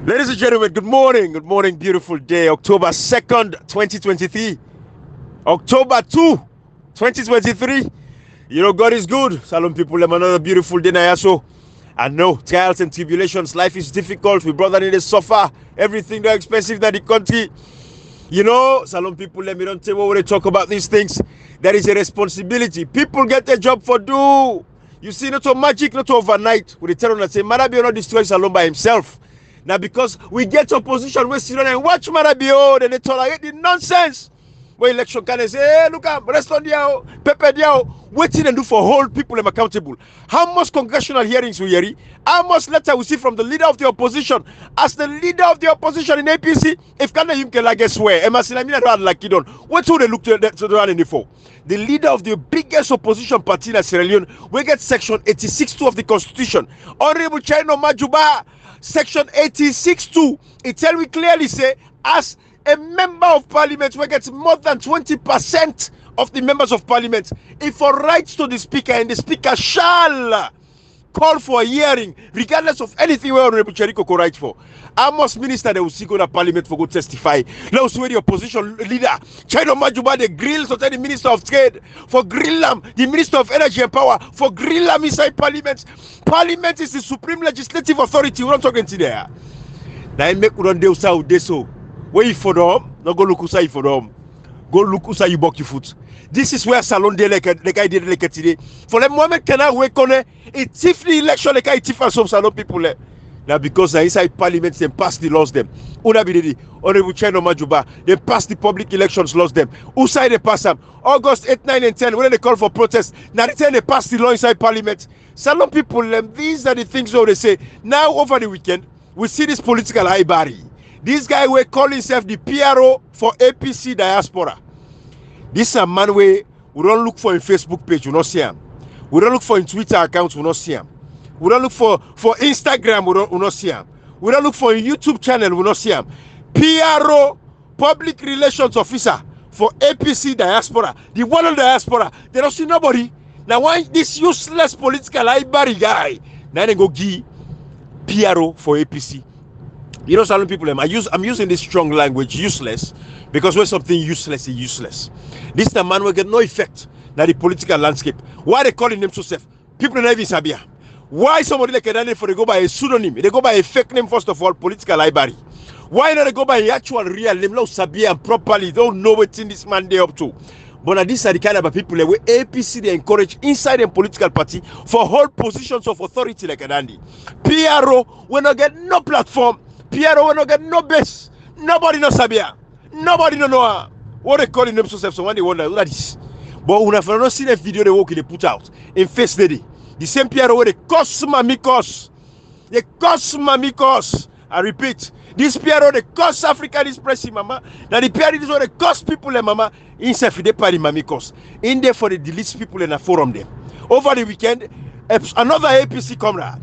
Ladies and gentlemen, good morning. Good morning, beautiful day. October 2nd, 2023. October 2, 2023. You know, God is good. Salon people, another beautiful day. Nayaso. I know, trials and tribulations. Life is difficult. We brother need to suffer. Everything that's expensive in the country. You know, Salon people, let me don't tell what we talk about these things. There is a responsibility. People get a job for do. You see, not to magic, not to overnight. We tell them that say, Marabi will not destroy Salon by himself. Now, because we get opposition, we sit down and watch Marabio, then they tolerate the nonsense. When election can say, hey, look at rest on the Pepe Diao, waiting and do for hold people them accountable. How much congressional hearings we hear? How much letter we see from the leader of the opposition? As the leader of the opposition in APC, if Kana Yumke like swear, Emasinamina don't like it on. What do they look to the run in for? The leader of the biggest opposition party in Sierra Leone, we get section 86.2 of the constitution. Honorable Chino Majuba. Section 86.2, it tell we clearly say, as a member of parliament, we get more than 20% of the members of parliament, if for rights to the speaker, and the speaker shall call for a hearing, regardless of anything where Honorable Cheriko could write for. Amos minister they will see go to parliament for go testify. Now swear the opposition leader, Chino Majuba, the grill so the minister of trade, for grill the minister of energy and power, for grill inside parliament. Parliament is the supreme legislative authority. We're not talking to there. Now I make run deal so so. Where you for them? No go look usai for them. Go look usai you buck your foot. This is where Salon de like I did like today. For the moment can I wake on it? It's if the election like I tiff some Salon people. Now because inside parliament they pass the laws them. Unabidi, Honorable Chino Majuba, they pass the public elections laws them. Who side they pass them? August 8, 9 and 10, when they call for protest, now they pass the law inside parliament. Salon people, these are the things that they say. Now over the weekend, we see this political high-body. This guy will call himself the PRO for APC diaspora. This is a man we don't look for a Facebook page, we don't see him. We don't look for a Twitter account, we don't see him. We don't look for Instagram, we don't see him. We don't look for a YouTube channel, we don't see him. PRO, Public Relations Officer for APC diaspora. The one on diaspora, they don't see nobody. Now why this useless political high-body guy? Now they go give PRO for APC. You know, some people, I'm using this strong language, useless, because when something useless is useless. This the man will get no effect now the political landscape. Why they calling them so safe? People don't even sabia. Why somebody like a for they go by a pseudonym? They go by a fake name first of all, political library. Why not they go by an actual real name? No sabia and properly don't know what in this man they up to. But now these are the kind of people where APC they encourage inside a political party for hold positions of authority like a dandy. PRO will not get no platform. PRO will not get no base. Nobody knows Sabia. Nobody know what they calling themselves. So when they wonder what is. But when I've not seen a video they work they put out in face lady. The same PRO where they cost mamikos. They cost mamikos. I repeat, this PRO they cost African expressing mama. Now the PRO is what they cost people and mama. Inside they pay the mamikos. In there for the delete people in a forum them. Over the weekend, another APC comrade.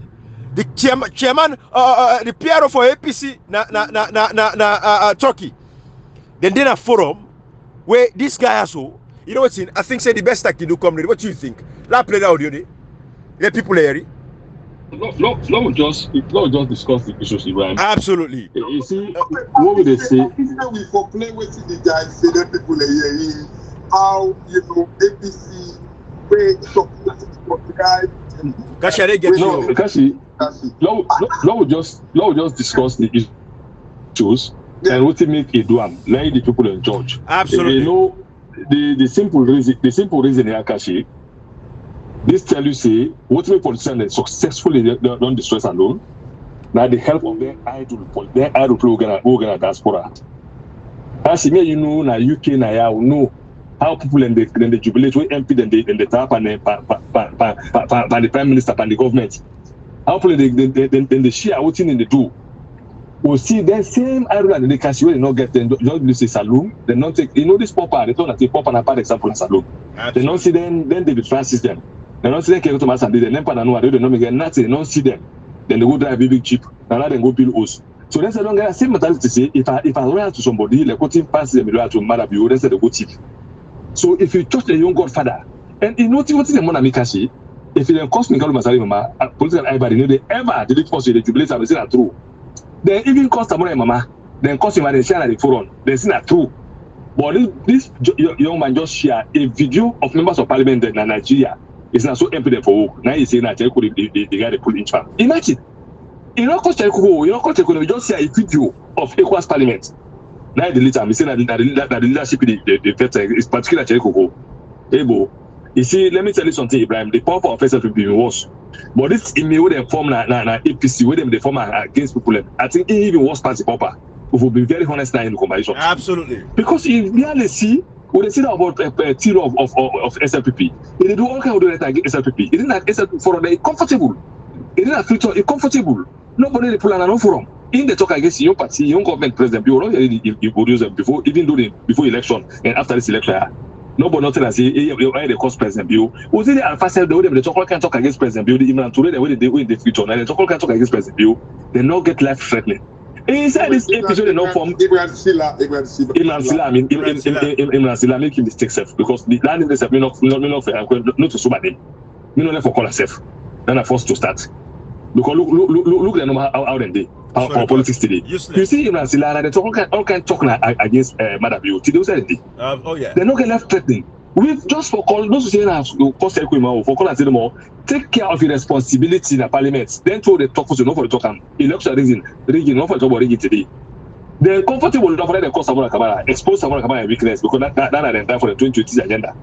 The chairman, the PRO for APC, Turkey. Then a forum where this guy also, you know what's in? I think say the best I can do, comrade. What do you think? La play the audio there. Let people hear it. No, just discuss the issues, Ibrahim. Absolutely. You see, what would they say? We for play with the guys, say that people are hearing how APC way talking for the guy. Kashi, they get no, Kashi. Law will just discuss the issues and what make it do let the people in charge. Absolutely. You know the simple reason here, Kashi. This tell you say what make politicians successfully don't destroy alone. Now the help of their idol organ diaspora. As you know, na UK na ya know how people in the jubilate when MP then the tap and the prime minister and the government. How people then they share what in the do. We see the same Ireland they can see when they not get them don't say saloon. They not take this popper they don't take popper and a bad example in saloon. They don't see then David Francis them. They don't see them Kerry Thomas and they never know they don't get nothing. They don't see them. Then they go drive a big jeep. Now they go build house. So then they don't get the same mentality to say if I loyal to somebody like what passes them loyal to Marabi, then say they go cheap. So if you trust a young godfather, and you know what the money make cash, if it cost me Kalu Masari Mama, political everybody know they ever did it for you, they jubilate and say that true. Then even cost Samora Mama, then cost him at the share at the forum. Then see that true. But this young man just share a video of members of parliament in Nigeria. It's not so empty for work. Now he's saying that the guy they pull in farm. Imagine. You know, we just share a video of ECOWAS parliament. Now the leader, I'm saying that the leadership is particular Cherikoko. Ebo. You see, let me tell you something, Ibrahim. The power of SLP will be worse. But this email they form na APC, where they form against people, I think even worse party popper. We will be very honest now in the conversation. Absolutely. Because if we really see, when they see about a tier of SLPP, they do all kinds of that against SLPP. It isn't like SLPP for them comfortable. It isn't a future, it's comfortable. Nobody they pull an forum. In the talk against your party, your government president, you already introduce them before, even though before election and after this election. Nobody nothing as say the cost president bill. Was it the alpha cell the way they talk can talk against president bill, even today the way they in the future, and they talk can talk against president bill, they not get life threatening. Inside this episode, they not form Imran Silla, making mistakes self because the land is not to sober them. Me not for call herself. Then I forced to start. Because look the normal how they our politics today. You see Imran Silla, they talk all kind talk against Madam Bill. Today oh yeah. They not get left threatening. We've just for call those who say now cost equipment for call and say them all. Take care of your responsibility in the parliament. Then told the talk for not for the talk and election rigging not for the talk about rigging today. They're comfortable enough for them to call Samora Kamara, expose Samora Kamara weakness because that's the time for the 2020 agenda.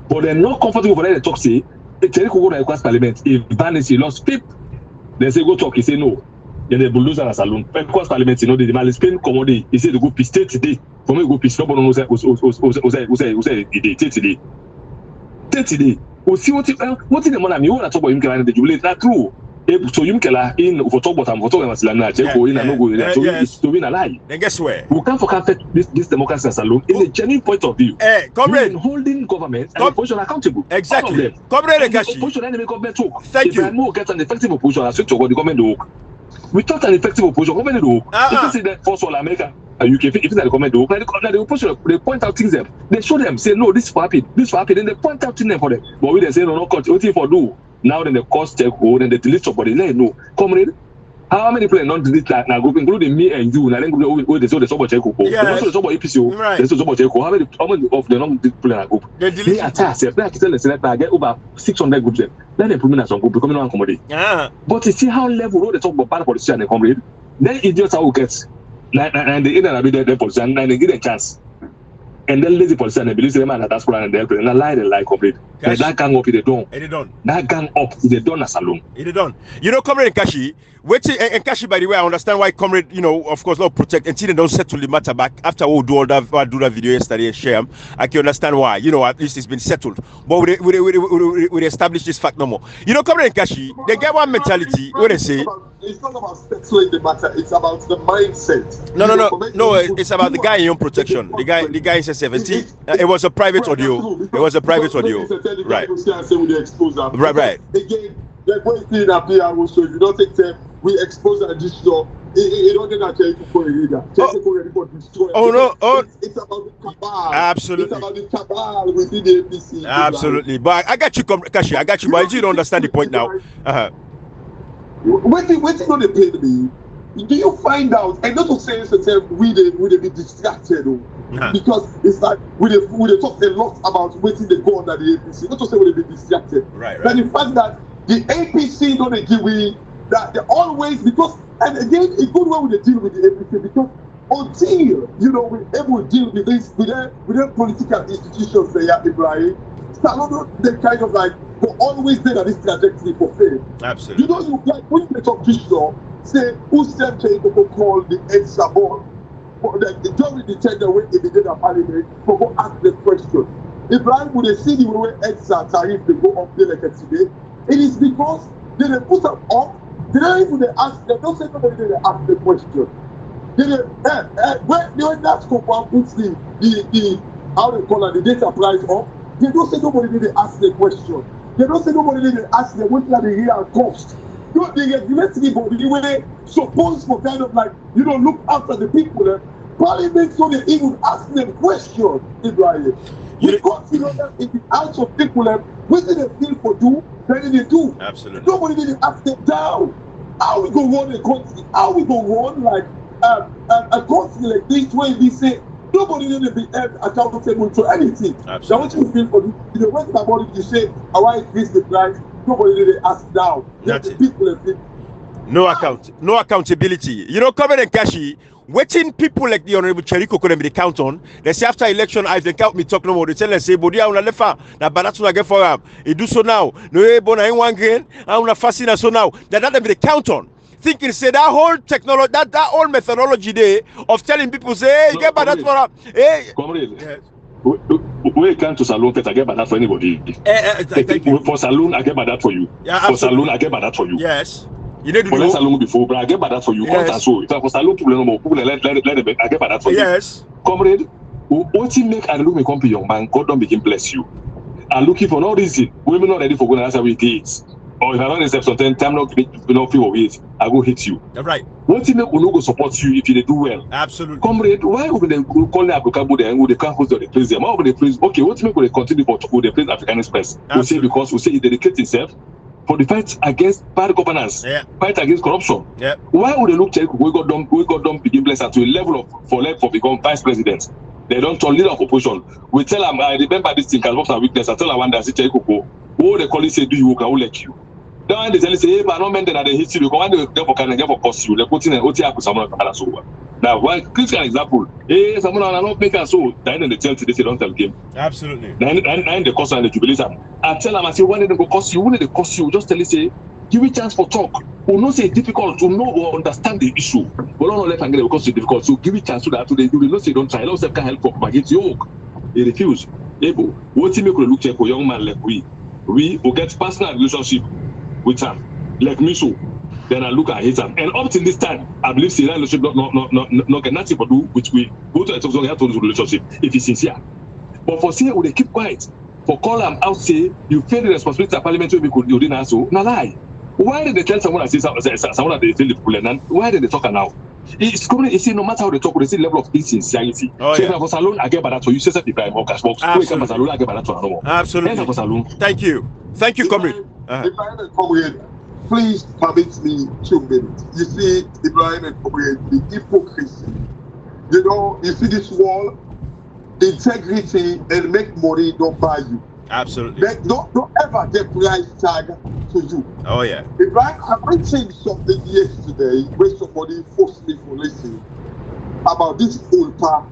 But they're not comfortable for them to talk say Cherry Kogo requires parliament. If Banisi lost PIP, they say go talk. He say no. Then they bulldoze a saloon. Because parliament, you know, the demand is paying commodity. He said to go peace state today. For me, go peace. Nobody knows today. We see what in the morning. You want to talk about him? Can I jubilate? That's true. So you can in for talk about him. For talk about Silana. Check in and no go. So it's to win a lie. Then guess where? We can't forget this democracy saloon in a genuine point of view. Comrade, holding government and opposition accountable. Exactly. Comrade Ekashi. Opposition and the government talk. Thank you. If I get an effective opposition, I switch to the government work. Without an effective opposition, government work. If you see that for all America. UK, if it's not the government, the opposition, they point out things them. They show them, say, no, this will happen, then they point out things them for them. But we they say, no, cut, what for do? Now then the cost check go, then they delete somebody, let know. Comrade, how many people not delete that now group, including me and you, and then go they saw the somebody check go. They also somebody APCO, they saw somebody check go. How many of the non people in a group? They attack, they tell the select, I get over 600 groups then. Then they put me as some group becoming one commodity. But you see how level they talk about bad politician and comrade, then idiots are who gets. And they in and be their politician and they give a chance. And then lazy politician, they believe them and that's what they help. And they lie complete. That gang up, they don't. That gang up, they don't as alone. It done. You know, Comrade Nkashi, and Nkashi, by the way, I understand why Comrade, you know, of course, not protect until they don't settle the matter back. After we do that video yesterday and share them, I can understand why. You know, at least it's been settled. But we establish this fact no more. You know, Comrade Nkashi, they get one mentality where they say. It's not about settling the matter. It's about the mindset. No. It's about the guy in own protection. The guy is a 70. It was a private audio. It was a private audio. Right. Right. Again, like when you see that PR also, if you don't take time, we expose an additional. It don't get that Cherry for a leader. Cherry for destroy. Oh no! It's about the cabal. Absolutely. It's about the cabal within the APC. Absolutely. But I got you, Kashi. I got you. But you don't understand the point now. Waiting on the pain me. Do you find out? And not to say we they be distracted, because it's like we talk a lot about waiting they go under the APC. Not to say we they be distracted, right. But the fact that the APC don't give we that they always because and again a good way we deal with the APC because until we're able to deal with this with their political institutions they are Ibrahim, they kind of like for always there at this trajectory for fail. Absolutely. You know, you like when you talk Bishop, say who's them people call the EDSA board for the during the tender when they did a parliament for go ask the question. Ibrahim would they see the way EDSA tariff they go up there like today. It is because they put them up, they don't even ask, they don't say nobody they ask the question. When that scope one puts the how they call it, the data price up, they don't say nobody they ask the question. They don't say nobody they ask them what are the real cost. The regulatory body when they supposed for kind of like look after the people. Parliament so they even ask them questions, Ibrahim. Because that in the eyes of people, what do they feel for do? Then they do. Absolutely. Nobody didn't ask them down. How we go run a country? How we go run like a country like this where we say nobody need to be held accountable to anything? Absolutely. Now what you feel for this? You know, when somebody you say, "I want to increase the price," nobody need to ask now. That's The it. people and people. No accountability. You know, coming and Kashi, waiting people like the Honorable Cheriko couldn't be count on. They say after election, I they count me talk no more. They tell us say, "Bodi, I wanna lefa na balatu na get for him. He do so now. No, bona in one grain. I wanna fascina so now." That them be the count on. Thinking say that whole technology, that whole methodology there of telling people say, "Hey, you get by that for him." Hey, comrade. Yes. When it comes to salon, I get by that for anybody. Thank you. For salon, I get by that for you. Yeah, for salon, I get by that for you. Yes. You need to for salon before, but I get by that for you. Yes. So for salon, people no more. People let them. I get by that for you. Yes. Comrade, what you make and look me come to young man, God don't begin bless you. And looking for no reason, women not ready for going to answer with it. Or if I don't accept something, time not feel of it, I go hit you. Right. What you make will not go support you if you do well. Absolutely. Comrade, why would they call the Abukabo there and would they can't host the place them? Why would they praise? Okay, what you make will they continue for the place African Express? We say because we say he dedicates himself for the fight against bad governance, fight against corruption. Yeah. Why would they look check we got them begin blessed to a level of for become vice president? They don't turn leader of opposition. We tell them, I remember this thing as a weakness. I tell them one that say Cheriko, oh they call it say do you can let you. Then they tell you say, hey, but no men that they hit you because when they get for can get for cost you, they put in an OT app someone can so. Now one critical example, hey, someone are not making so then they tell you they don't tell game. Absolutely. Then the cost and the jubilation. I tell them I say when they go cost you, when they cost you, just tell you say give me chance for talk. We know say difficult to know or understand the issue. But don't let them because it's difficult. So give it chance to that. So they will not say don't try. Let us can help for propagate yoke. They refuse. Able. What you make look check for young man like we will get personal relationship with him. Like me so. Then I look at him. And up till this time, I believe say that relationship not get nothing to do which we go to a talk have to do relationship if he's sincere. But for say they keep quiet. For call them out say you fail the responsibility of parliamentary we could you didn't answer. No lie. Why did they tell someone that someone that they feel the people and why did they talk now? It's coming. You see, no matter how they talk, they see level of insincerity. Oh, so yeah. For salon, I get by that for you. Say if I'm cash box. Absolutely. I get by that for no. Absolutely. Thank you, comrade. Ibrahim and comrade, please permit me 2 minutes. You see, Ibrahim and comrade, the hypocrisy. You know, you see this wall, integrity and make money don't buy you. Absolutely. Don't ever get price tag to you. Oh yeah. Ibrahim, I mentioned something yesterday where somebody forced me for listening about this old part,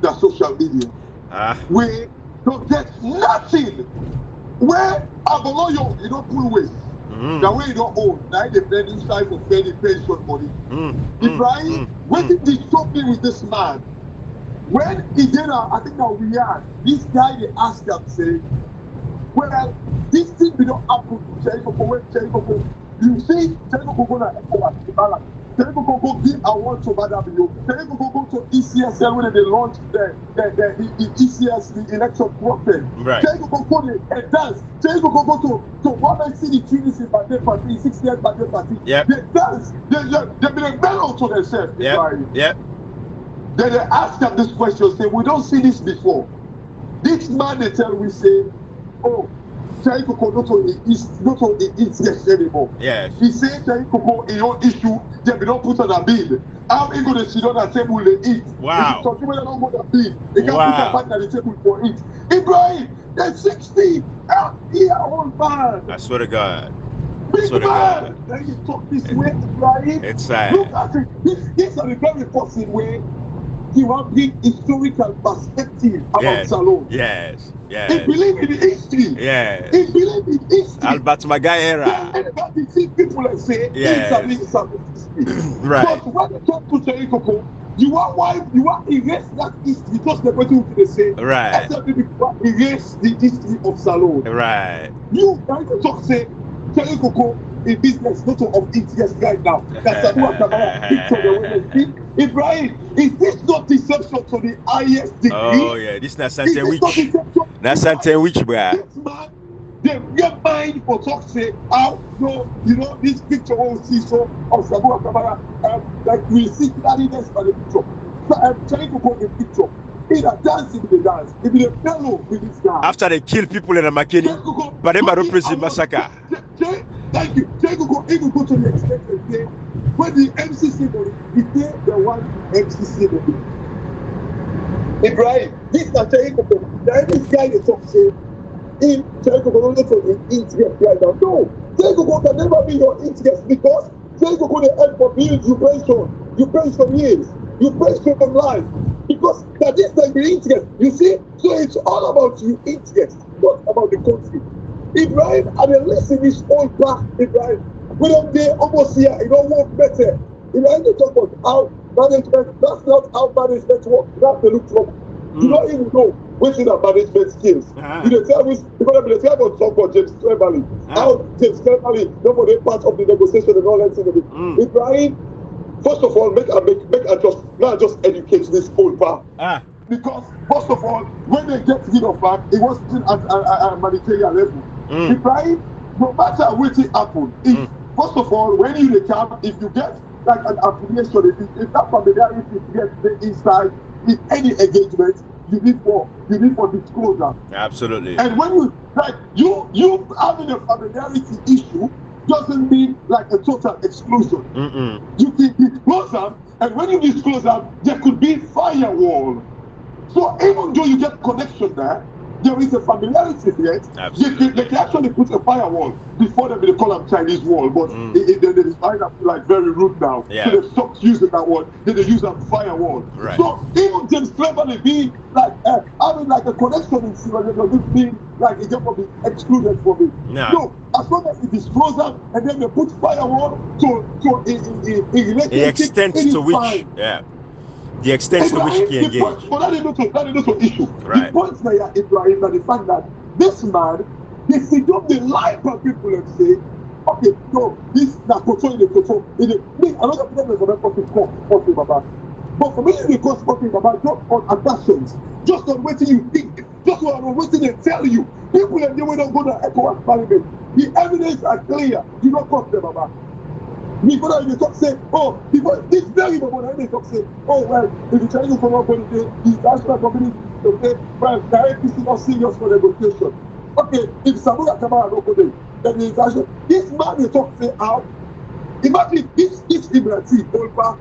the social media. We don't get nothing. Where Aboloyo, you don't pull away. The way you don't own, now they play inside for fairly pension money. Ibrahim, when did they stop me with this man? When he did, I think now we are. This guy, they asked him, say, well, this thing will not happen to Cheriko. You see, Cheriko go to ECOWAS, Cheriko go give award to Badabio. Cheriko go to ECSL when they launch the ECS, the election process. Right. Cheriko go to dance. Cheriko go to one and see the Trinity birthday party, 6 years birthday party. Yep. They dance. They be a mellow to themselves. Yep. Then they ask them this question, say, we don't see this before. This man, they tell we say, oh, Cheriko not on the East yes anymore. Yes. He say Cheriko in your issue, they don't put on a bid. How he going to sit on the table they eat? Wow. If you don't put a bid, they can't put a back at the table for it. Ibrahim, they're 60. Here, old man. I swear to God. Big man. Then you talk this way, Ibrahim. It's sad. Look at it. This is a very positive way. He want big historical perspective about Salon. Yes. He believe in history. Yes. He believe in history. Albert Magai era. Anybody see people and say it's a history. Right. But when you talk to Cheriko, you want erase that history because the person who they say. Right. SLPP erase the history of Salon. Right. You trying to talk say Cheriko in business not of interest right now. That's a picture. Ibrahim, is this not deception to the highest degree? Oh yeah, this not Santa Witch. Not Santa Witch, bruh. This man, they get mind for talk say how this picture will see so of Sabu Akamara like we see clearly next by the picture. So I'm trying to go the picture. In a dance, in the dance, if they fellow with this guy. After they kill people in a McKinney, but they don't massacre. Thank you. They go even go to the extent that say when the MCC money, if they the one MCC money. Ibrahim, this na Cherry Coco. Now this guy they talk say in Cherry Coco only for the interest right now. No, Cherry Coco can never be your interest because Cherry Coco they help for bills you pension years, you pension from life. Because that is like the interest. You see, so it's all about your interest, not about the country. Ibrahim, and then listen this whole back, Ibrahim. We don't get almost here, it don't work better. Ibrahim they talk about how management, that's not how management works. That's the look from. You don't even know which is that management skills. You tell me, because they tell about talk about James Cleverly. How James Cleverly, nobody part of the negotiation and all that thing of it. Ibrahim, first of all, make just educate this whole part. Because first of all, when they get rid of that, it wasn't at a managerial level. Ibrahim, no matter what it happen, first of all, when you recap, if you get like an affiliation, if that familiarity gets the inside in any engagement, you need for disclosure. Absolutely. And when you having a familiarity issue doesn't mean like a total exclusion. You can disclose them, and when you disclose them, there could be firewall. So even though you get connection there is a familiarity there. They can actually put a firewall before they call them Chinese wall, but they find that like very rude now. So they stopped using that word. Then they use that firewall. Right. So even James Cleverly being like having like a connection in Sierra doesn't mean like it just be excluded from it. No, as long as it is closer and then they put firewall to the extent to which the extent to which you can engage. But that is not an issue. Right. The point there, Ibrahim, that the fact that this man, they sit up the lie for people and say, okay, no, this na koto in the koto. Another problem for them to talk Baba. But for me, they cause talking Baba just on assumptions, just on what you think, just on what they tell you. People and they will not go to ECOWAS Parliament. The evidence are clear. Do not cause them Baba. Before they talk say, because this very moment they talk say, well, if you try to come up on the international community to say, well, the APC not serious for negotiation. Okay, if Samura Kamara don't go there, then the international, this man they talk say how, imagine this Ibrahim,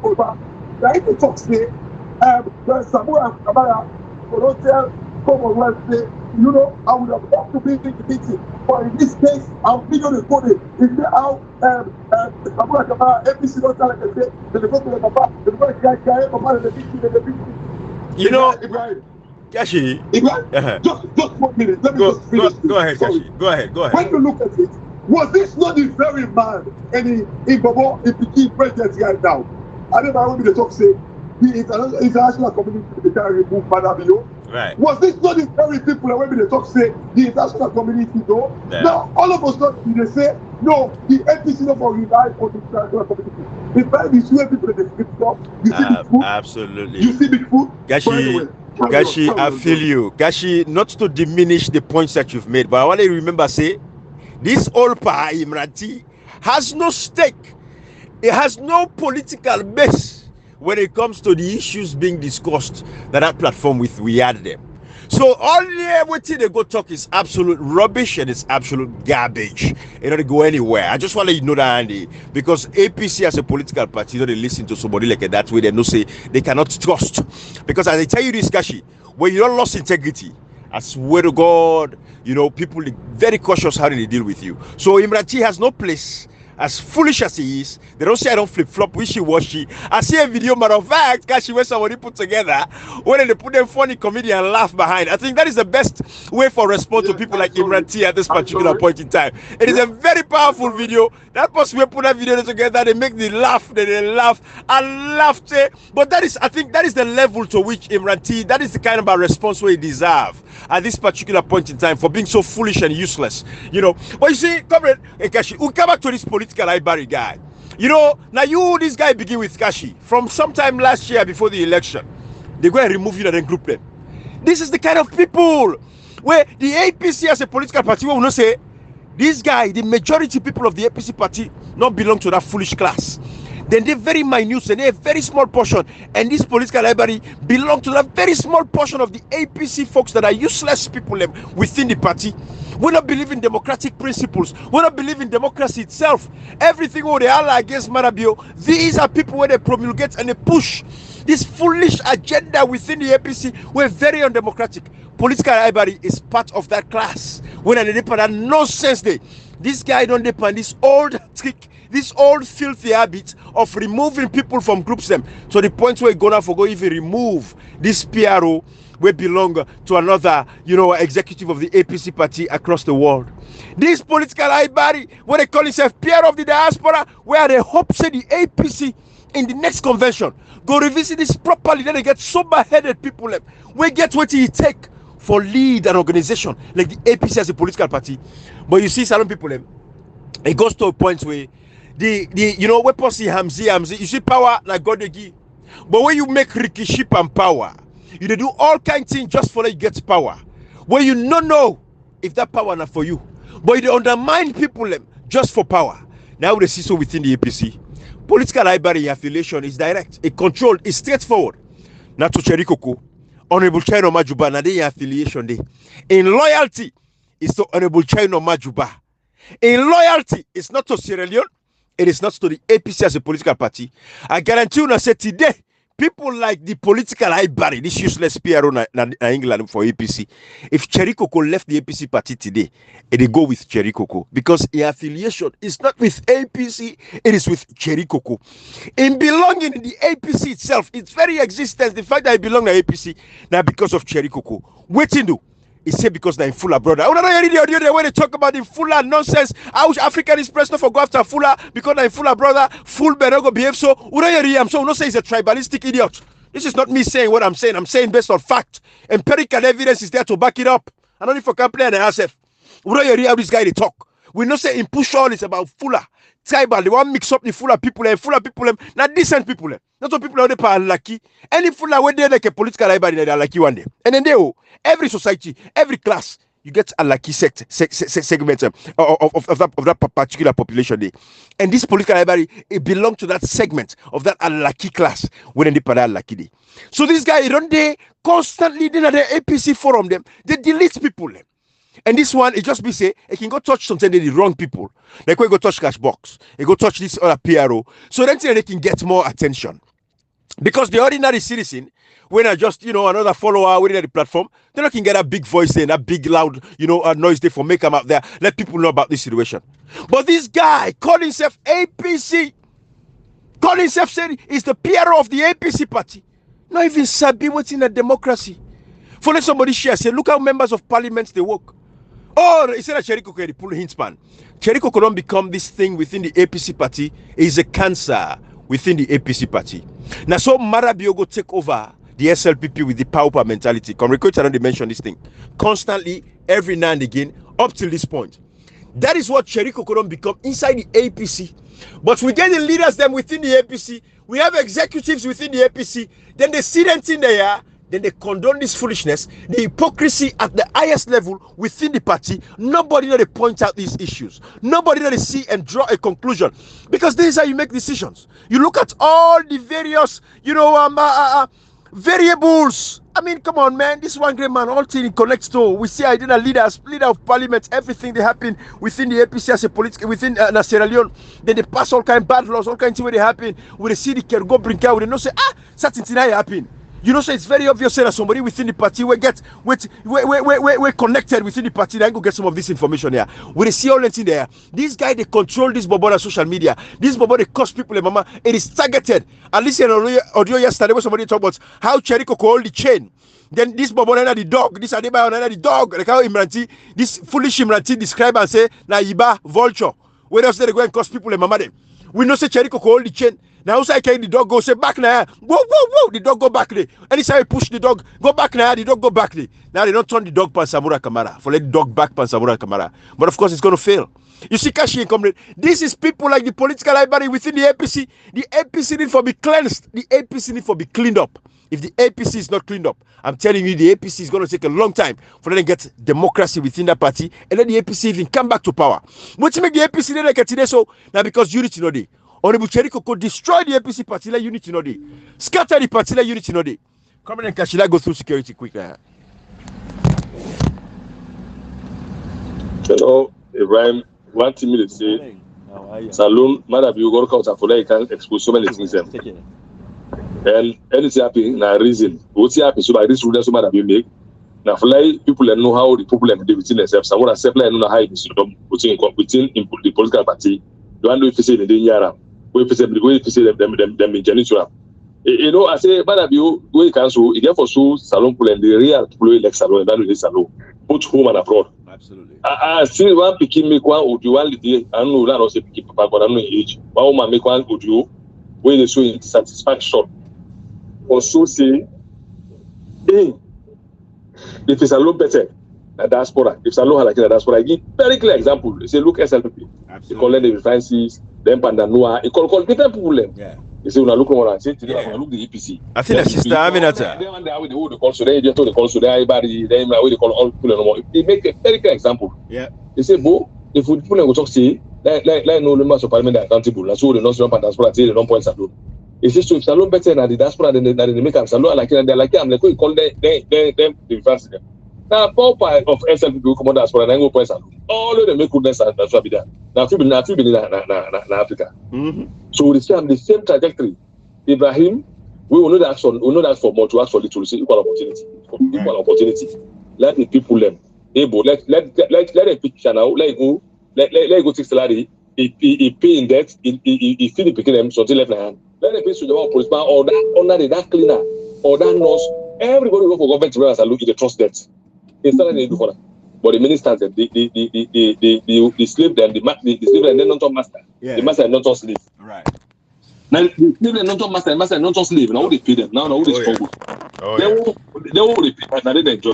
over, the APC talk say, when Samura Kamara will tell Commonwealth say, you know, I would have loved to be in the meeting, but in this case, I'm video recorded. If they how Samura Kamara, APC don't tell like I say, they go to the Papa, they go to the meeting, you know, Ibrahim. Kashi, just 1 minute. Let me just finish. Go ahead, Kashi. Go ahead. When you look at it, was this not the very man in Bobo, the Piki president right now? I don't know how they talk say the international community can remove Manabio. Right. Was this not the very people when they talk say the international community though? Yeah. Now all of a sudden they say no, the NPC not for rely on the international community. In fact, you see people in the flip flop. You see Bigfoot. Absolutely. You see Bigfoot. Gashi, I feel you. Gashi, not to diminish the points that you've made, but I want to remember say this old Pa Imranti has no stake. It has no political base when it comes to the issues being discussed that platform we had them. So all everything they go talk is absolute rubbish and it's absolute garbage. It don't go anywhere. I just want to let you know that, Andy, because APC as a political party, they listen to somebody like that way. They know say they cannot trust. Because as I tell you this, Kashi, when you don't lost integrity, I swear to God, you know, people are very cautious how they deal with you. So Imranti has no place. As foolish as he is, they don't say I don't flip-flop, wishy-washy. I see a video, matter of fact, Kashi, where somebody put together, when they put them funny comedian and laugh behind. I think that is the best way for response to people like Imranti at this particular point in time. It is a very powerful video. That person will put that video together, they make me laugh, they laugh, and laughter. But that is, I think, that is the level to which Imranti, that is the kind of a response we deserve at this particular point in time for being so foolish and useless, you know. But you see, comrade Kashi, we'll come back to this political library guy. You know, now this guy begin with Kashi from sometime last year before the election. They go and remove you and then group them. This is the kind of people where the APC as a political party will not say, this guy, the majority people of the APC party not belong to that foolish class. then they're very minute and they're a very small portion. And this political library belong to that very small portion of the APC folks that are useless people within the party. We don't believe in democratic principles. We don't believe in democracy itself. Everything they are against Marabio, these are people where they promulgate and they push this foolish agenda within the APC. We're very undemocratic. Political library is part of that class. When they depend on nonsense, this guy don't depend this old trick, this old filthy habit of removing people from groups them to the point where gonna forgo even remove this PRO we belong to another, executive of the APC party across the world. This political library, where they call itself PRO of the diaspora, where they hope say the APC in the next convention go revisit this properly, then they get sober-headed people we get what it take for lead an organization like the APC as a political party. But you see some people it goes to a point where the we pussy Hamzi, you see power like God they give. But when you make rikiship and power, you do all kinds of things just for you get power. When you don't know if that power not for you, but you undermine people just for power. Now we see so within the APC. Political library affiliation is direct, it's controlled, it's straightforward. Now to Cherikoko, Honorable Chino Majuba, na the affiliation day. In loyalty, it's to Honorable Chino Majuba. In loyalty, it's not to Sierra Leone, it is not to the APC as a political party. I guarantee you, I say today, people like the political library, this useless PRO in England for APC. If Cherikoko left the APC party today, they go with Cherikoko because the affiliation is not with APC, it is with Cherikoko. In belonging in the APC itself, its very existence, the fact that I belong to APC, now because of Cherikoko. Waiting do. He said because they're in Fuller, brother. I don't know the audio when they talk about the Fuller nonsense. How African is pressed not for go after Fuller because they're in Fuller, brother. Full Benego behave so. I'm so not say he's a tribalistic idiot. This is not me saying what I'm saying. I'm saying based on fact. Empirical evidence is there to back it up. I don't need for complain and ask how this guy they talk. We not say in push all is about Fuller. Tribal, they want mix up the Fuller people and Fuller people, not decent people. Not some people out there are lucky. Any Fuller where they like a political library, they are lucky one day. And then every society, every class, you get a lucky segment of that particular population day. And this political library, it belongs to that segment of that unlucky class when they are lucky day. So this guy, they constantly in the APC forum them, they delete people. And this one, it just be say, it can go touch something the wrong people. Like when you go touch Cashbox, you go touch this other PRO. So then they can get more attention. Because the ordinary citizen, when I just, another follower within the platform, they're not can get a big voice and a big loud, noise there for make them out there, let people know about this situation. But this guy called himself APC, called himself saying he's the PRO of the APC party. Not even sabi what's in a democracy. For let somebody share, say, look how members of parliament they work. Oh, he said that Cherikoko the pull hintspan. Cherikoko don't become this thing within the APC party. Is a cancer within the APC party. Now, so Marabio go take over the SLPP with the power mentality. Comrade I don't mention this thing constantly, every now and again, up till this point. That is what Cherikoko don't become inside the APC. But we get the leaders them within the APC. We have executives within the APC. Then they see them in there. Then they condone this foolishness, the hypocrisy at the highest level within the party. Nobody know they point out these issues. Nobody know they see and draw a conclusion. Because this is how you make decisions. You look at all the various, variables. I mean, come on, man. This one great man, all thing connects to. We see leader of parliament, everything that happen within the APC as a political, within Sierra Leone. Then they pass all kind of bad laws, all kinds of things that happen. When they see the can go bring out, they don't say, certain thing happen. So it's very obvious that somebody within the party we're connected within the party. Then go get some of this information here. When they see all that in there, this guy they control this bobo on social media. This bobo they cost people mama. It is targeted. At least in audio yesterday when somebody talked about how Cherikoko hold the chain. Then this bobo under the dog, this Adeba under the dog. Like how Imranti, this foolish Imranti describe and say na Iba vulture. Where else they go and cost people mama them? We know say Cherikoko hold the chain. Now also the dog go say back now. Whoa, the dog go back there. Anytime I push the dog, go back now, the dog go back there. Now they don't turn the dog pan Samura Kamara for let the dog back pan Samura Kamara. But of course it's gonna fail. You see Kashi and comrade. This is people like the political library within the APC. The APC need for be cleansed. The APC need for be cleaned up. If the APC is not cleaned up, I'm telling you, the APC is going to take a long time for them to get democracy within that party, and then the APC even come back to power. What to make the APC like today? So now because unity, Honorable Cheriko could destroy the APC particular unity no day. Scatter the particular unity no day. Come and Kashila go through security quickly. Hello, Ibrahim. One thing to say, Saloon, Madam, you go out for that, you can expose so many things. And anything happen, na reason. What's happen? So by this rule, so Madam, you make. Now, fly people that know how the people have within themselves. Someone has separate know how it is within the political party. You want to say the danger. We say them in general. You know, I say, Madam, you go cancel. You get for so Salon people and the real people elect Salon and that is Salon, both home and abroad. Absolutely. I see one picking make one audio one day. I know that also picking papa, but I don't know age. One woman make one audio where they show satisfaction. Also say, hey, if it's a lot better, the diaspora. If it's a lot like the diaspora, I give very clear example. They say, look, SLPP. They call them the refineries, them Pandanoa. They call different people. Yeah. They say, when I look around, I say, today I look the EPC. I think the sister Aminata. They want to hold the call, so they just told the call, so everybody, they call all people. They make a very clear example. Yeah. They say, Bo, if we people go talk, say, like no members of parliament are accountable. That's why the non-student and diaspora say they don't point Salon. It says, so if Salon better than the diaspora, then they make them Salon like they're like, I'm like, we call them the reverse. Now, four part of SLP will come on diaspora and I go point Salon. All of them make goodness and that's what be done. Now, few in Africa. So the same trajectory. Ibrahim, we will not ask for more to ask for little, equal opportunity. Equal opportunity. Let the people learn. Let the picture now, let go take salary, he pay in debt, he feed the picking them something left hand. Let the pay to the policeman or that cleaner or that nurse. Everybody go for government to and look at the trust debt. Instead of they do for that. But the ministers, the slave them, the slave and then not master. Yeah. The master and not slave. Right. Now the slave and not master and not slave. Now they pay them. Now they struggle. They will repay. Now they enjoy.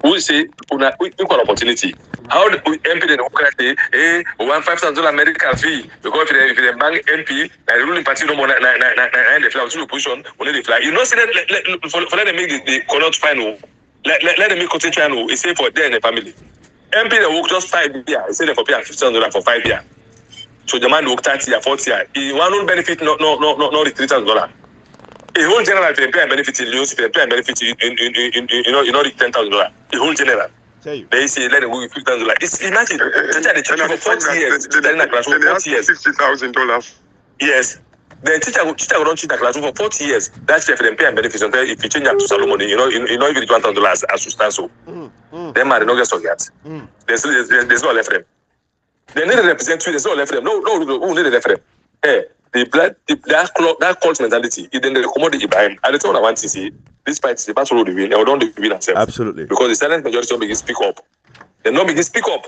We say equal opportunity. How the MP then say, hey, we want $5,000 medical fee because if they bank MP, the ruling party no more and they fly to the position when they fly. You know, say that for let them make the cannot final. Let them make content channel. It's safe for them and the family. MP they work just 5 years. Say they for pay $50,000 for 5 years. So the man work 30 years, 40 years. He want benefit no the $3,000. The whole general if they pay and benefit in use, if they pay and benefit in the $10,000. The whole general. They say let them go with $50,000. It's imagine they teach for 40 years. They're in a classroom for 40 years. $50,000. Yes. The teacher will don't teach the classroom for 40 years. That's if they pay and benefits. If you change up to Salomon, you know even $1,000 as substantial. Them are the nuggets of that. There's no left them. They need to represent you. There's no left them. No, who need to left them? Hey, that cult mentality. If they accommodate Ibrahim, I don't want to see this fight is the battle of the win. Or don't win themselves. Absolutely. Because the silent majority don't begin to speak up. They not begin to speak up.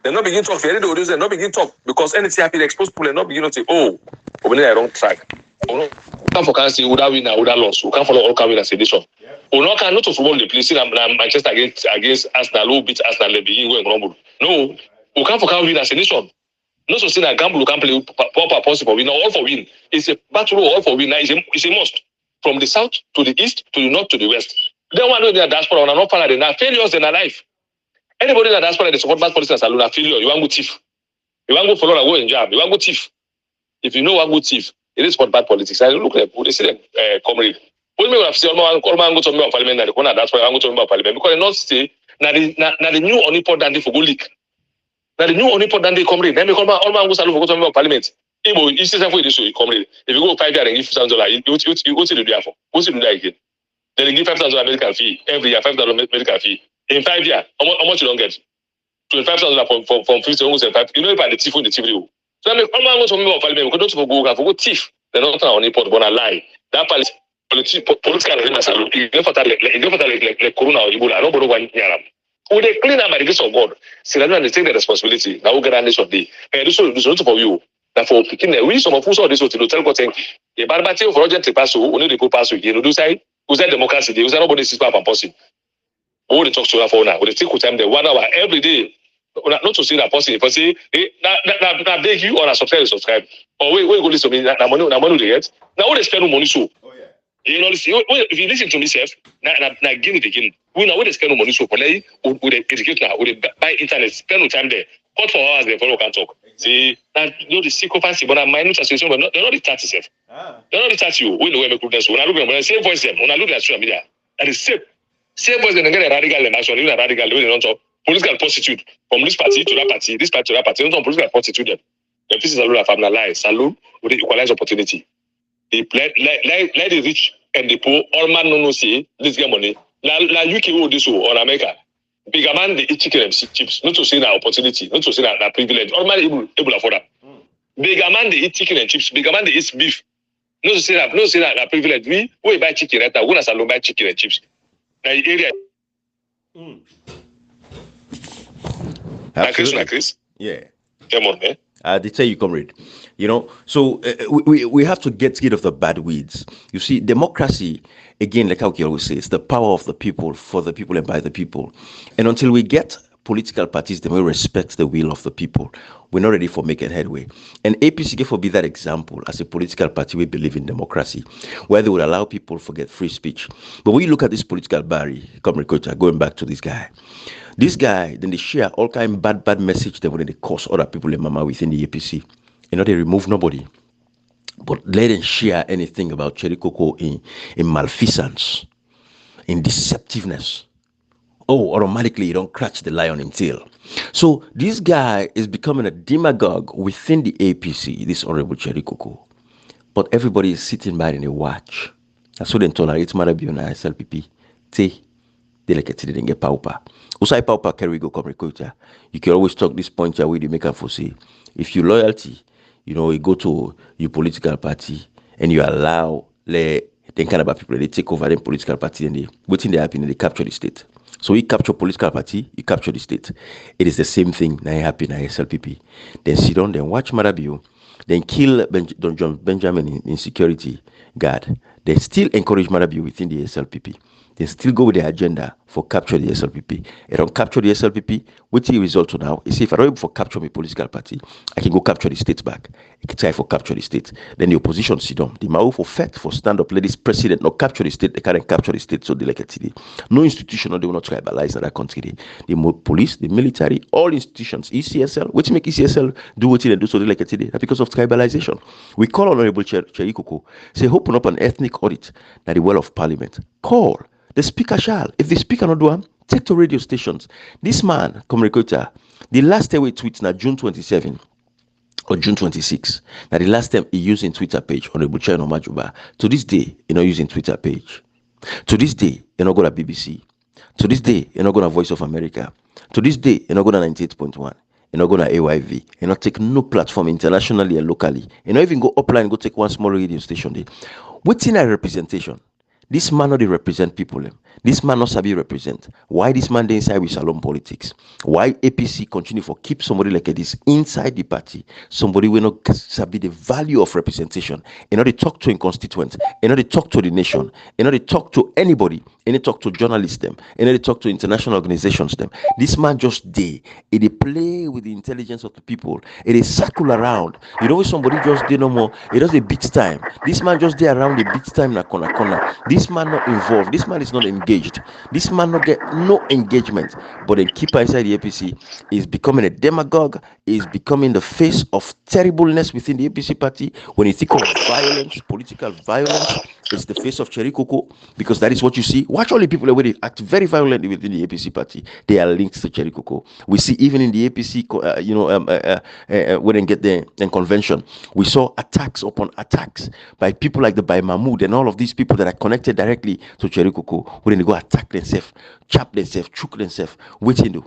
They not begin to talk. They not begin to talk because anything happy, they expose people. They not begin to say, oh, we're on the wrong track. Oh, can't for can't say would I win or would I lose. We can't follow all can win as a nation. Oh, no, can not to football the place. Manchester against Arsenal, begin going rumble. No, we can't for can't win as a nation. Not to say that gamble can play proper possible. We know all for win. It's a battle all for win. Now it's a must. From the south to the east to the north to the west. They want to know their diaspora and not follow them. Now failures in their life. Anybody in the diaspora they support bad policies and failure. You want to go thief. You want to go follow and go in job. You want to go thief. If you know what good thief, it is for bad politics. I look like they say comrade. What me have said, all man go to me of parliament and the corner that's why I go to me of parliament because they not say now the new onipod they for go leak. Now the new onipod they comrade. Then they call all man go to go to me of parliament. Ibo, you see something this way, comrade. If you go 5 years and give $5,000, you go to the do for. Go to do that again. Then they give $5,000 medical fee every year. $5,000 medical fee in 5 years. How much you don't get? $25,000 from 50 almost 5. You know if I the thief on the TV. So I mean, all man go to me of parliament. Because don't go thief. They're not on onipod, but a lie. That political arena salute. It never like Corona or Ebola. Nobody want yaram. Who they clean up by the grace of God. See, they take the responsibility. Now we get an nation day. And this is not for you. Now for picking the we some of who saw this to tell God thank you. The barbatio for urgent pass only the pass you do say who's that democracy? Who's that nobody is and possible. Who they talk to for now? We take time the 1 hour every day. Not to see that possible. But see, now beg you on a subscribe. Or we go listen to me. Now money they get. Now what they spend money so. You know, if you listen to me, self, now give it again. We know what they spend money so for. We educate now. We buy internet. Spend no time there. Cut for hours, they follow can talk. See, now you know the sycophancy, but I'm minute association, but they're not the 30 self. They're not the 30 you. We know where we could when I look at them, same voice them. When I look at social media, and the same voice they get a radical action, even a radical way they don't talk. Political prostitute from this party to that party, this party to that party. They don't political prostitute them. The pieces are of family lies, salute with the equalized opportunity. They let the rich and the poor, all man no see this get money. La UK will do so or America. Bigger man they eat chicken and chips, not to say that opportunity, not to say that privilege. All man able afford that. Bigger man they eat chicken and chips, bigger man they eat beef. Not to say that privilege. We buy chicken right now. We not buy chicken and chips. Now area. Chris. Yeah. Come on, man. They tell you, comrade. You know, so we have to get rid of the bad weeds. You see, democracy, again, like how you always say, it's the power of the people, for the people, and by the people. And until we get political parties that will respect the will of the people, we're not ready for making headway. And APC can be that example. As a political party, we believe in democracy, where they would allow people to get free speech. But when you look at this political Barry, comrade Kocha, going back to this guy, then they share all kind of bad message that when they cause other people in mama within the APC. You know, they remove nobody. But let them share anything about Cherry Coco in malfeasance, in deceptiveness. Oh, automatically you don't catch the lion in tail. So this guy is becoming a demagogue within the APC, this honorable Cherry Coco. But everybody is sitting by and they watch. That's what they tolerate Marabi on SLPP. They like it, they didn't get pauper. Usai pauper carry go come recruiter. You can always talk this point where they make a foresee. If you loyalty, you know, you go to your political party and you allow then kind of people they take over the political party and they waiting they happen and they capture the state. So you capture political party, you capture the state. It is the same thing now happen in SLPP. Then sit down, then watch Marabio, then kill Don John Benjamin in security guard. They still encourage Marabio within the SLPP. They still go with their agenda for capture the SLPP. They don't capture the SLPP. What's the result now? Is if I don't able for capture my political party, I can go capture the state back. I can try for capture the state. Then the opposition sit down. The Mao for fact for stand up, let this president not capture the state. They can't capture the state, so they like it. No institution, they will not tribalize in that country. The police, the military, all institutions, ECSL. What make ECSL do what they do so they like it? Because of tribalization. We call Honorable Cherry Coco, say open up an ethnic audit at the well of Parliament. Call. The speaker shall. If the speaker not do one, take to radio stations. This man, communicator, the last time we tweet now June 27 or June 26. Now the last time he used in Twitter page on the Butcher no Majuba. To this day, you know using Twitter page. To this day, you're not going to BBC. To this day, you're not going to Voice of America. To this day, you're not going to 98.1. You're not going to AYV. You're not take no platform internationally and locally. You're not even go upline and go take one small radio station there. Within a representation. This man not represent people. This man not sabi represent. Why this man dey inside with Salon politics? Why APC continue for keep somebody like this inside the party? Somebody will not sabi the value of representation. You know they talk to in constituents. You know they talk to the nation. You know they talk to anybody. You know they talk to journalists them. You know they talk to international organizations them. This man just dey. They play with the intelligence of the people. It is circle around. You know when somebody just dey no more. It does a beat time. This man just dey around the beat time na corner. This man not involved. This man is not engaged. This man not get no engagement. But the keeper inside the APC is becoming a demagogue. Is becoming the face of terribleness within the APC party. When you think of violence, political violence, it's the face of Cherry Coco because that is what you see. Watch all the people where they act very violently within the APC party. They are linked to Cherry Coco. We see even in the APC, when they get there in convention, we saw attacks upon attacks by people like by Mahmoud and all of these people that are connected directly to Cherry Coco. When they go attack themselves, chop themselves, choke themselves, waiting do.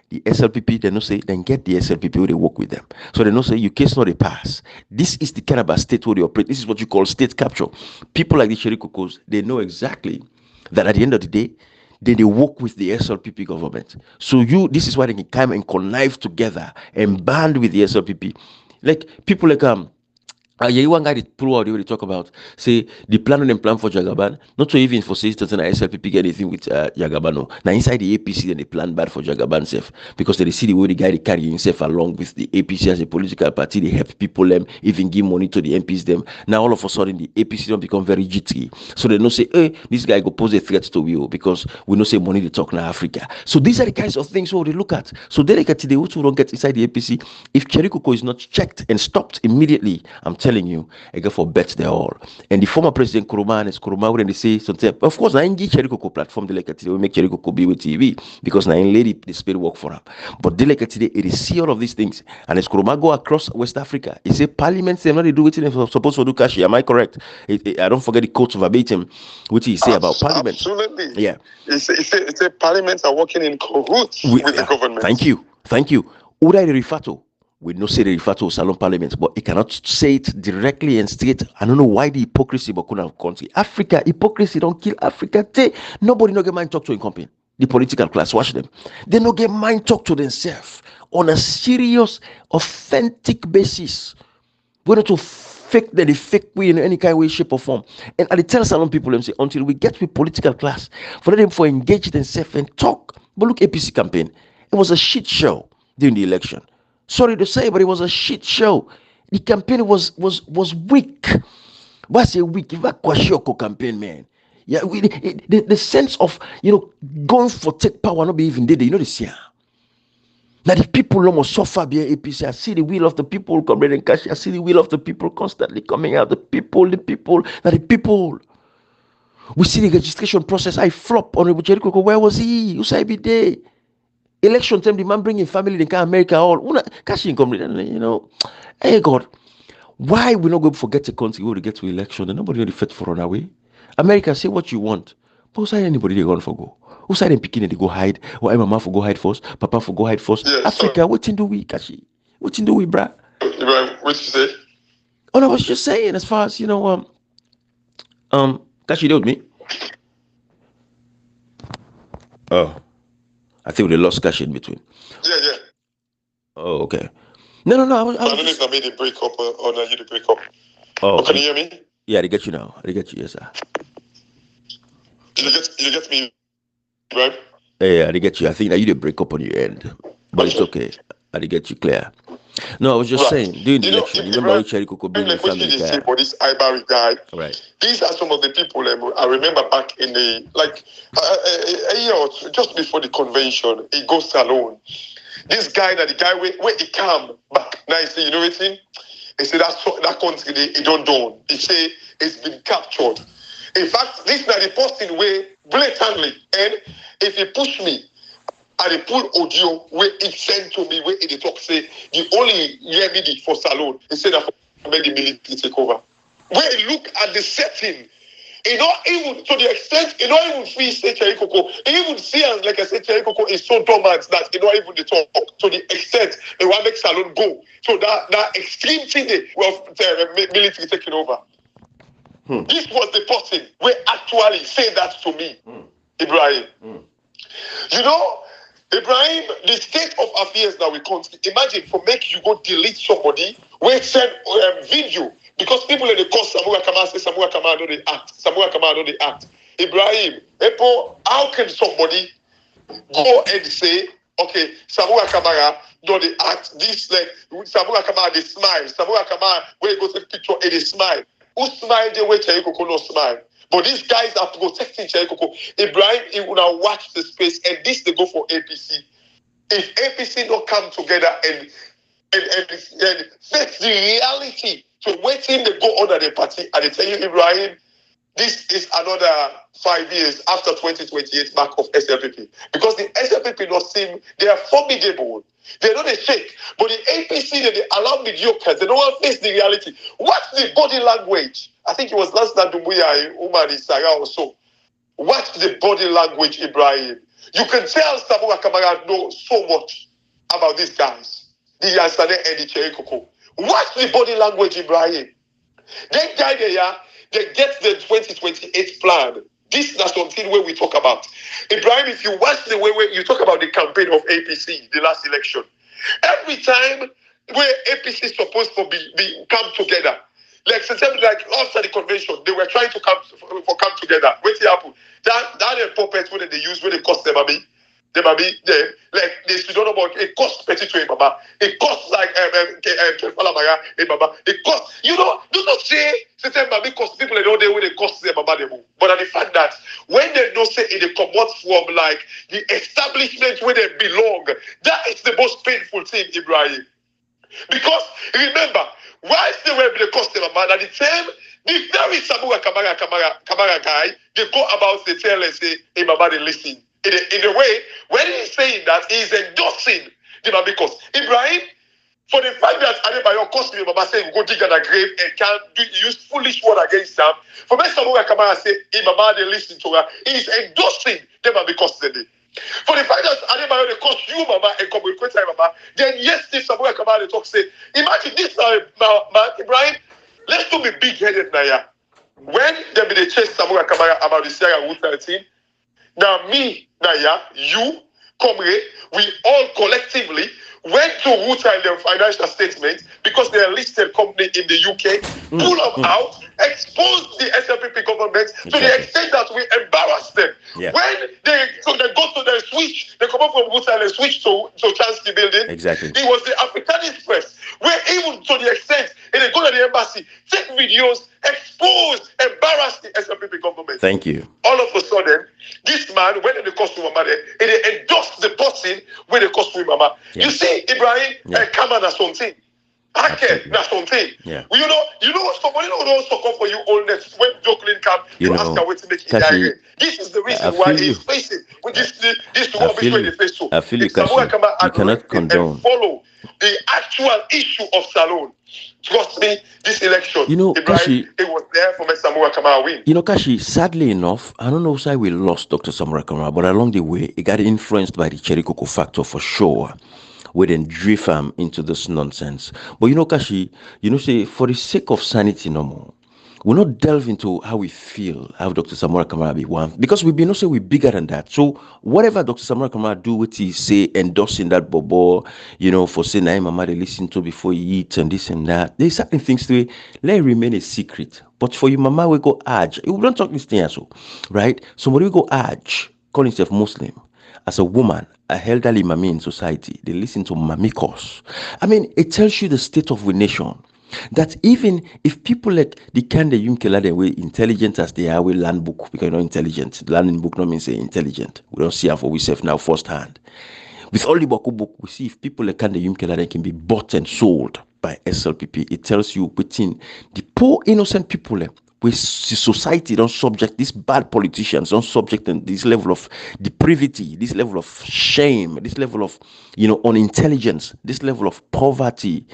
The SLPP, they know say, then get the SLPP where they work with them. So they know say, your case not a pass. This is the kind of state where they operate. This is what you call state capture. People like the Cherry Cocos, they know exactly that at the end of the day, they work with the SLPP government. So this is why they can come and connive together and band with the SLPP. Like people like Yeah, one guy that pull out the way they talk about say the plan on them plan for Jagaban, not so even for sisters and SLPP get anything with Jagaban. No. Now inside the APC then they plan bad for Jagaban self because they see the way the guy they carry himself along with the APC as a political party, they help people them even give money to the MPs them. Now all of a sudden the APC don't become very jittery. So they don't say, hey, this guy go pose a threat to you because we know say money they talk now Africa. So these are the kinds of things what they look at. So they like the who don't get inside the APC. If Cherikoko is not checked and stopped immediately, I'm telling you, I go for bets they all. And the former president Kuruma and Kuruma when they say something, of course, I engage Cherikoko platform they like today, we make Cherikoko be with TV because now in lady the spirit work for him. But they like today, it is see all of these things. And as Kuruma go across West Africa, he say parliament they not do what they're supposed to do Kashi. Am I correct? I don't forget the quote verbatim, which he say about parliament. Absolutely. Yeah. It's a parliaments are working in cahoots with the government. Thank you. Uda de Rifato. We no say the refer to Salon Parliament, but he cannot say it directly and straight. I don't know why the hypocrisy but couldn't country. Africa, hypocrisy don't kill Africa. Nobody no get mind talk to in company. The political class, watch them. They no get mind talk to themselves on a serious, authentic basis. We don't to fake the fake way in any kind of way, shape, or form. And I tell Salon people them say until we get with political class, for them for engage themselves and talk. But look, APC campaign, it was a shit show during the election. Sorry to say, but it was a shit show. The campaign was weak. What's a weak? If I Kwashiorkor campaign, man. Yeah, the sense of going for take power not be even there. You know this year. Now the people almost suffer by APC. I see the will of the people coming in cash. I see the will of the people constantly coming out. The people. Now the people. We see the registration process. I flop on Cherikoko. Where was he? Who said be there? Election time, the man bringing family, they can America all. Cash income, Hey God, why we not going to forget a country where we get to election and nobody really fit for run away? America, say what you want. But who side anybody they going for go? Who side them picking they go hide? Or mama for go hide first, papa for go hide first. Yes, Africa, what do we, Kashi? What do we, bruh? What you say? Oh, no, I was just saying, as far as Kashi, you with me? Oh. I think they lost cash in between. Yeah. Oh, okay. No. I don't know if I made a break up or not you to break up. Oh, can you hear me? Yeah, they get you now. They get you, yes, sir. You get me, right? Yeah, they get you. I think that you did break up on your end, but it's okay. I did get you clear. No, I was just saying during the election. You remember Cherry Coco being the family guy? For this Ibari guy, right? These are some of the people I remember back in the a year or two, just before the convention. He goes alone. This guy, the guy where he come back. Now he say, you know what thing? He said that country he don't do. He say it's been captured. In fact, this is the posting way blatantly, and if he push me. And they pull audio where it sent to me where it talk say the only remedy for Salon instead of make the military take over. Where you look at the setting, it not even to the extent it not even feel say Cherikoko. Even see as like I said, Cherikoko is so dormant that it not even the talk to the extent they want make Salon go. So that extreme thing of military taking over. This was the person where actually say that to me, Ibrahim. You know. Ibrahim, the state of affairs that we country, imagine for make you go delete somebody, we send video, because people in the course, Samura Kama say, Samura Kama know they act. Ibrahim, how can somebody go and say, okay, Samura Kamara know they act, this like, Samura Kama they smile, Samura Kama, where you go take picture and they smile. Who smile the way Cherikoko no smile? But these guys are protecting Cherikoko. Ibrahim, he will now watch the space, and this they go for APC. If APC don't come together and face the reality to waiting they go under the party, and they tell you, Ibrahim, this is another 5 years after 2028 back of SLPP. Because the SLPP not seem, they are formidable. They know they shake. But the APC, they allow mediocres. They don't want to face the reality. What's the body language? I think it was last night Dumbuya, Umar, Sarah or so. What's the body language, Ibrahim? You can tell Samura Kamara knows so much about these guys. The Yansane and the Cherikoko. What's the body language, Ibrahim? That guy they get the 2028 plan. This is something where we talk about. Ibrahim, if you watch the way you talk about the campaign of APC, the last election, every time where APC is supposed to be come together, like after the convention, they were trying to come together. Wait till happen. That puppet when they use when they cost them, they like they should don't know about it costs petty to Baba. It costs like it costs do not say certain Babi cost people they know they when they cost them Baba them. But the fact that when they don't say it they come out from like the establishment where they belong, that is the most painful thing, Ibrahim. Because remember, whilst they were the customer man at the time, the very Samura Kamara guy, they go about the tell and say, hey, Mama, they listen. In a way, when he's saying that, he's endorsing the Mama because Ibrahim, for the fact that Adebayo cost me, Mama saying, go dig at a grave and can't use foolish word against them. For when Samura Kamara say, hey, Mama, they listen to her, he's endorsing the Mama because they did. For the fact that Adebayo they cost you, Mama, and communicate with Mama, then yes, this Samura Kamara they talk say, imagine this man, Ibrahim, let's not be big-headed now. When they be the chase Samura Kamara about the Sierra Route 13, now me, Naya, you, Comrade, we all collectively went to Route their financial statement because they're a listed company in the UK, pull them out, expose the SLPP government to the extent that we embarrass them. Yeah. When they go to the switch, they come up from Route and switch to Chancellor building. Exactly. It was the Africanist press, where even to the extent, they go to the embassy, take videos, expose, embarrass the SLPP government. Thank you. All of a sudden, this man, when they cost to Mama, they endorse the person when they cost to Mama. Yeah. You see, Ibrahim, come on, something. That's something. Yeah. You know somebody don't succumb for you all next when Jockelin come, you ask her what to make it Kashi, this is the reason why he's facing with this rubbish where they face so. I feel you, Kashi. You cannot condone and follow the actual issue of Salon. Trust me, this election, Ibrahim, Kashi, it was there for Mr. Samura Kamara win. Kashi, sadly enough, I don't know why we lost Dr. Samura Kamara, but along the way, it got influenced by the Cherry Coco factor for sure. We then drift him into this nonsense. But Kashi, say for the sake of sanity no more, we'll not delve into how we feel, how Dr. Samura Kamara be one, because we say we're bigger than that. So whatever Dr. Samura Kamara do, what he say, endorsing that bobo, for saying, "Nah, Mama, they listen to before he eats and this and that." There's certain things to it, let it remain a secret. But for you, Mama, we go urge. We don't talk this thing also, right? Somebody will go urge, call himself Muslim. As a woman, a elderly mami in society, they listen to mamikos. I mean, it tells you the state of the nation. That even if people like the kind of Yumkela way intelligent as they are, we learn book because not intelligent. Learning book not means say intelligent. We don't see how for ourselves now firsthand. With all the book, we see if people like kind of Yumkela can be bought and sold by SLPP. It tells you within the poor innocent people with society don't subject these bad politicians, don't subject them this level of depravity, this level of shame, this level of unintelligence, this level of poverty.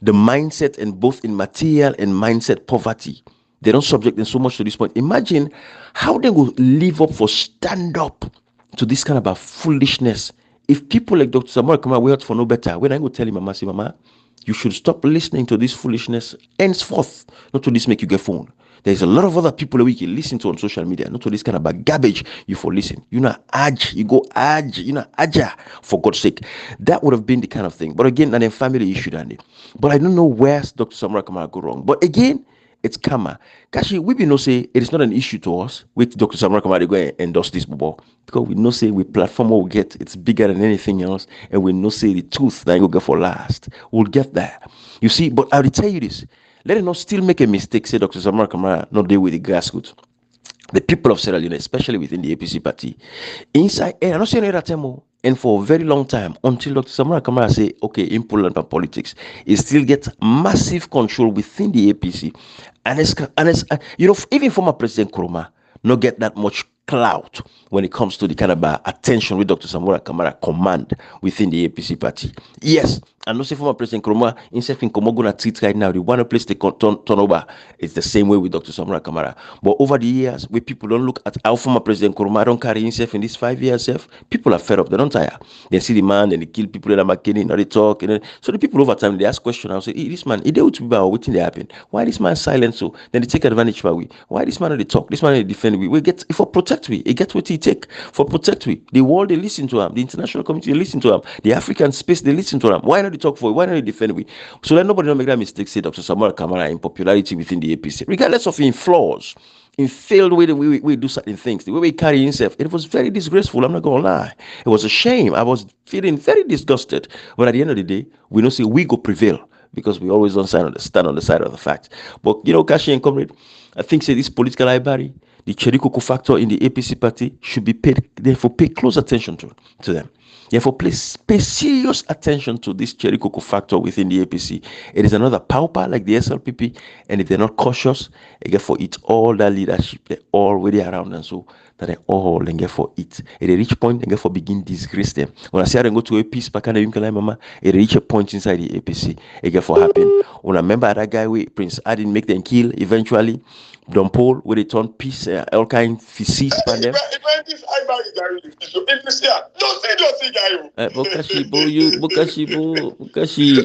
The mindset and both in material and mindset poverty, they don't subject them so much to this point. Imagine how they will live up for stand up to this kind of a foolishness. If people like Dr. Samura Kamara were out for no better, when I go tell him, Mama, say, Mama, you should stop listening to this foolishness henceforth, not to this make you get phone. There's a lot of other people that we can listen to on social media, not to this kind of a garbage you for listen. You know, you go aja, for God's sake. That would have been the kind of thing. But again, a family issue, Dandy. But I don't know where Dr. Samura Kamara go wrong. But again, it's karma. Kashi, we know say it is not an issue to us with Dr. Samura Kamara go and endorse this bubble. Because we know say we platform what we get, it's bigger than anything else, and we know say the truth that will go for last. We'll get there. You see, but I will tell you this. Let it not still make a mistake, say Dr. Samura Kamara, not deal with the grassroots. The people of Sierra Leone, especially within the APC party, inside, and I'm not saying that time, and for a very long time, until Dr. Samura Kamara say, okay, in Poland politics, he still gets massive control within the APC. And it's even former President Nkrumah not get that much clout when it comes to the kind of attention with Dr. Samura Kamara command within the APC party. Yes, I know say former President Nkrumah himself in Komoguna treat right now, the one place they turn over, it's the same way with Dr. Samura Kamara. But over the years, where people don't look at how former President Nkrumah don't carry himself in these 5 years, people are fed up, they don't tire. They see the man, and they kill people that are McKinney, or they talk. So the people over time, they ask questions, I'll say, hey, this man, he deal with people, what thing they happen? Why this man silent so? Then they take advantage of we. Why this man they talk? This man they defend we. We get, for protect we, it gets what he take. For protect we. The world, they listen to him. The international community, they listen to him. The African space, they listen to him. Why not they talk for? Why don't they defend we? So that nobody don't make that mistake. Say Dr. Samuel Kamara in popularity within the APC, regardless of in flaws, in failed way that we do certain things, the way we carry himself, it was very disgraceful. I'm not gonna lie. It was a shame. I was feeling very disgusted. But at the end of the day, we don't say we go prevail because we always stand on the side of the fact. But Kashi and comrade, I think say this political library, the Cherikoko factor in the APC party should be paid. Therefore, pay close attention to them. Therefore, pay serious attention to this Cherikoko factor within the APC. It is another pauper like the SLPP, and if they're not cautious, they get for it all that leadership, they're already around, and so that they all then get for it. At a reach point, they get for begin disgrace them. When I say I go to a peace, mama, it reach a point inside the APC, it get for happen. When I remember that guy with Prince, I didn't make them kill eventually. Don Paul, where they turn peace, all kind feces by them. Bokashi,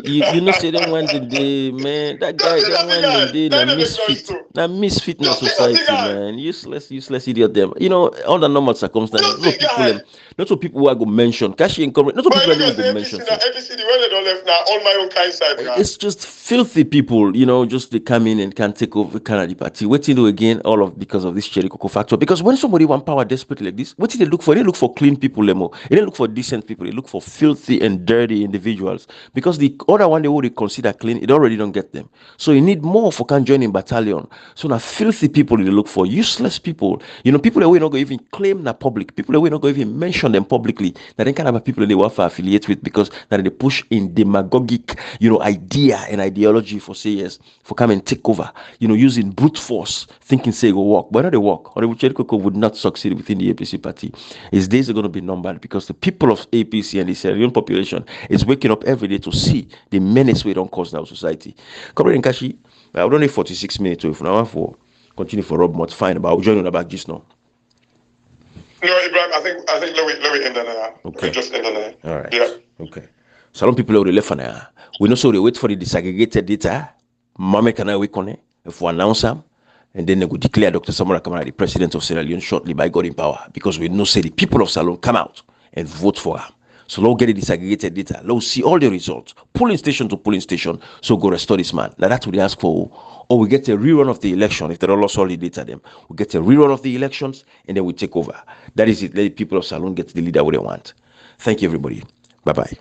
you know, say them one day, man. That guy, that one day, na misfit in society, man. Useless idiot. Them, under normal circumstances, not so people who are going to mention. Kashi and Comrade, not so people who are going to mention. It's just filthy people, just they come in and can take over Canada party. What do again? All of because of this Cherikoko factor. Because when somebody want power desperately like this, what do they look for? They look for clean people, Lemo. They don't look for decent people. They look for filthy and dirty individuals. Because the other one they would consider clean, it already don't get them. So you need more for can join in battalion. So now filthy people they look for, useless people. People that we not going to even claim that public. People that we not going to even mention them publicly. That they kind of people that they want to affiliate with because that they push in demagogic, idea and ideology for say yes, for come and take over. Using brute force, thinking say go work, but not they work. Or Cherikoko would not succeed within the APC party. His days are going to be numbered because the people of APC and the Sierra Leone population is waking up every day to see the menace we don't cause in our society. Comrade Nkashi, I don't need 46 minutes if now for continue for Rob Mott, fine, but I'll join you about just now. No, Ibrahim, I think let me end on that. Okay. Just end on that. All right. Yeah. Okay. Some people already left on there. We know so they wait for the disaggregated data. Mama can I wait on it if we announce them. And then they would declare Dr. Samora Kamara the president of Sierra Leone shortly by God in power. Because we know say the people of Salon come out and vote for him. So let's get the disaggregated data. Let's see all the results. Polling station to polling station. So go restore this man. Now that's what they ask for. Or we get a rerun of the election. If they don't lost all the data them. We get a rerun of the elections and then we take over. That is it. Let the people of Salon get the leader what they want. Thank you everybody. Bye-bye.